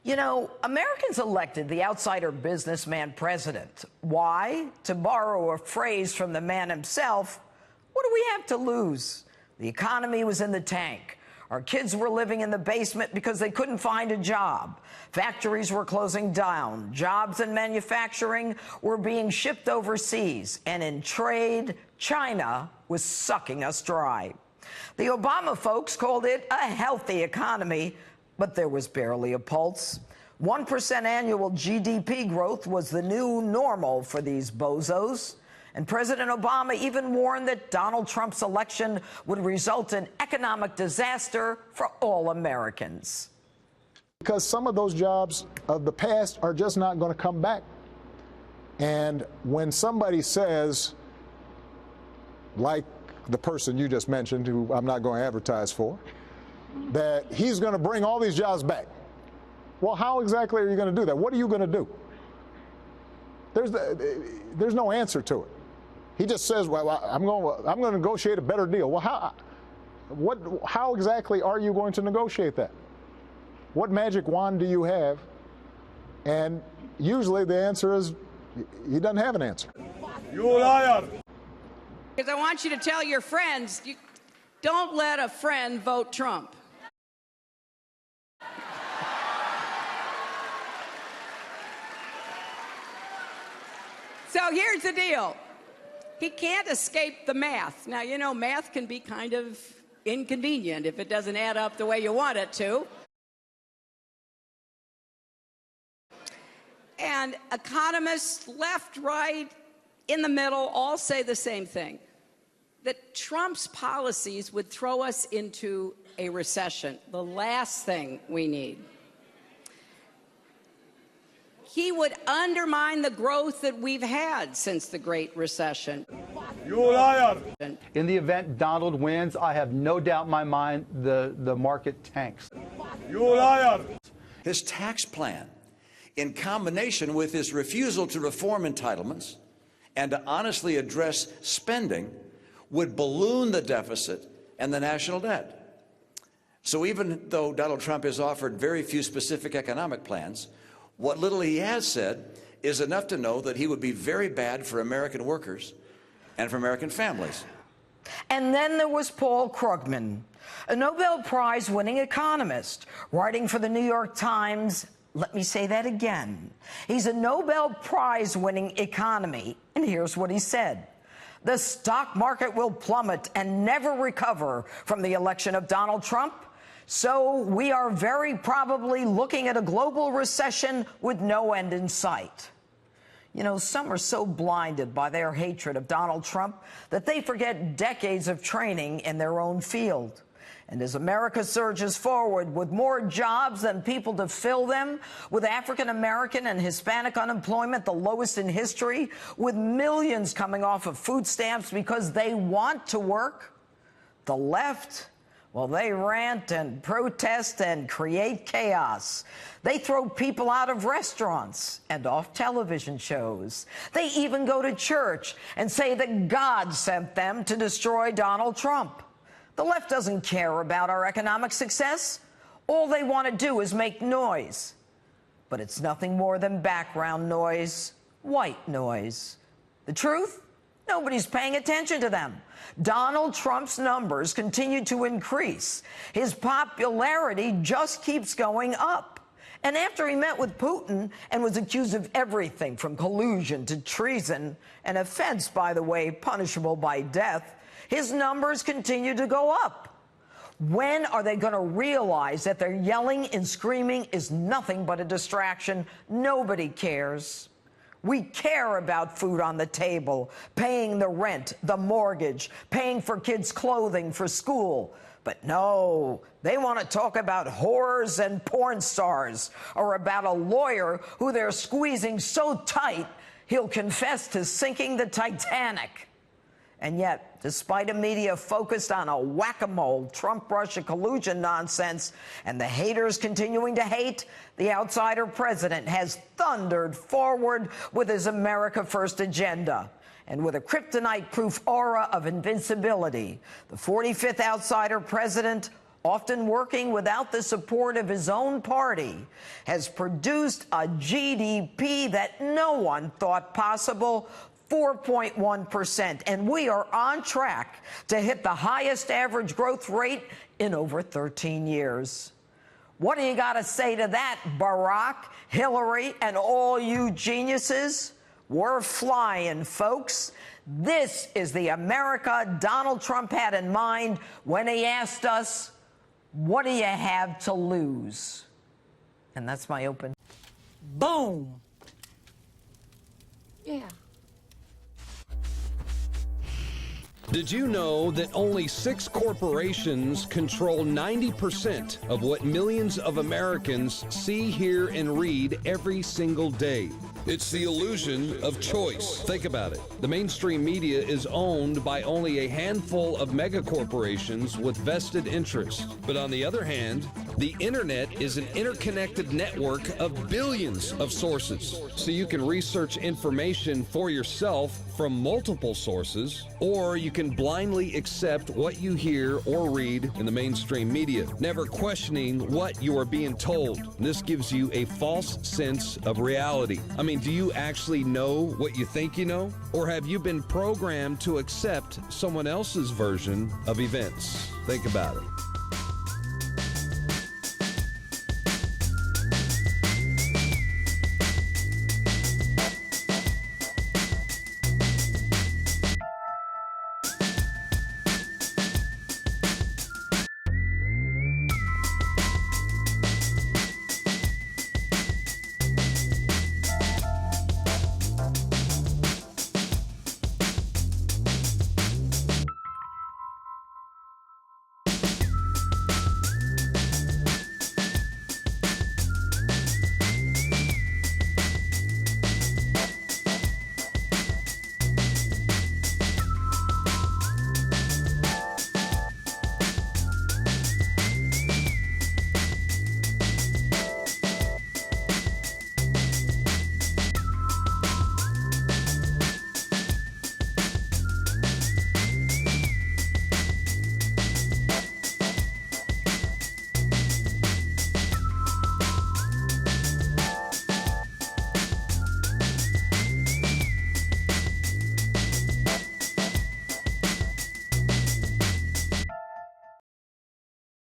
You know, Americans elected the outsider businessman president. Why? To borrow a phrase from the man himself, what do we have to lose? The economy was in the tank. Our kids were living in the basement because they couldn't find a job. Factories were closing down. Jobs in manufacturing were being shipped overseas. And in trade, China was sucking us dry. The Obama folks called it a healthy economy, but there was barely a pulse. 1% annual GDP growth was the new normal for these bozos. And President Obama even warned that Donald Trump's election would result in economic disaster for all Americans. Because some of those jobs of the past are just not going to come back. And when somebody says, like the person you just mentioned, who I'm not going to advertise for, that he's going to bring all these jobs back. Well, how exactly are you going to do that? What are you going to do? There's no answer to it. He just says, well, I'm going to negotiate a better deal. Well, how exactly are you going to negotiate that? What magic wand do you have? And usually the answer is he doesn't have an answer. You liar. Because I want you to tell your friends, don't let a friend vote Trump. So here's the deal. He can't escape the math. Now, you know, math can be kind of inconvenient if it doesn't add up the way you want it to. And economists, left, right, in the middle, all say the same thing, that Trump's policies would throw us into a recession, the last thing we need. He would undermine the growth that we've had since the Great Recession. You liar. In the event Donald wins, I have no doubt in my mind the market tanks. You liar. His tax plan, in combination with his refusal to reform entitlements and to honestly address spending, would balloon the deficit and the national debt. So even though Donald Trump has offered very few specific economic plans, what little he has said is enough to know that he would be very bad for American workers and for American families. And then there was Paul Krugman, a Nobel Prize-winning economist, writing for the New York Times. Let me say that again. He's a Nobel Prize-winning economy, and here's what he said. The stock market will plummet and never recover from the election of Donald Trump. So we are very probably looking at a global recession with no end in sight. You know, some are so blinded by their hatred of Donald Trump that they forget decades of training in their own field. And as America surges forward with more jobs than people to fill them, with African American and Hispanic unemployment the lowest in history, with millions coming off of food stamps because they want to work, the left, well, they rant and protest and create chaos. They throw people out of restaurants and off television shows. They even go to church and say that God sent them to destroy Donald Trump. The left doesn't care about our economic success. All they want to do is make noise. But it's nothing more than background noise, white noise. The truth? Nobody's paying attention to them. Donald Trump's numbers continue to increase. His popularity just keeps going up. And after he met with Putin and was accused of everything from collusion to treason, an offense, by the way, punishable by death, his numbers continue to go up. When are they going to realize that their yelling and screaming is nothing but a distraction? Nobody cares. We care about food on the table, paying the rent, the mortgage, paying for kids' clothing for school. But no, they want to talk about whores and porn stars, or about a lawyer who they're squeezing so tight he'll confess to sinking the Titanic. And yet, despite a media focused on a whack-a-mole Trump-Russia collusion nonsense and the haters continuing to hate, the outsider president has thundered forward with his America First agenda. And with a kryptonite-proof aura of invincibility, the 45th outsider president often working without the support of his own party, has produced a GDP that no one thought possible, 4.1%. And we are on track to hit the highest average growth rate in over 13 years. What do you got to say to that, Barack, Hillary, and all you geniuses? We're flying, folks. This is the America Donald Trump had in mind when he asked us, what do you have to lose? And that's my open. Boom. Yeah. Did you know that only 6 corporations control 90% of what millions of Americans see, hear, and read every single day? It's the illusion of choice. Think about it. The mainstream media is owned by only a handful of megacorporations with vested interests. But on the other hand, the internet is an interconnected network of billions of sources. So you can research information for yourself from multiple sources, or you can blindly accept what you hear or read in the mainstream media, never questioning what you are being told. This gives you a false sense of reality. I mean, do you actually know what you think you know? Or have you been programmed to accept someone else's version of events? Think about it.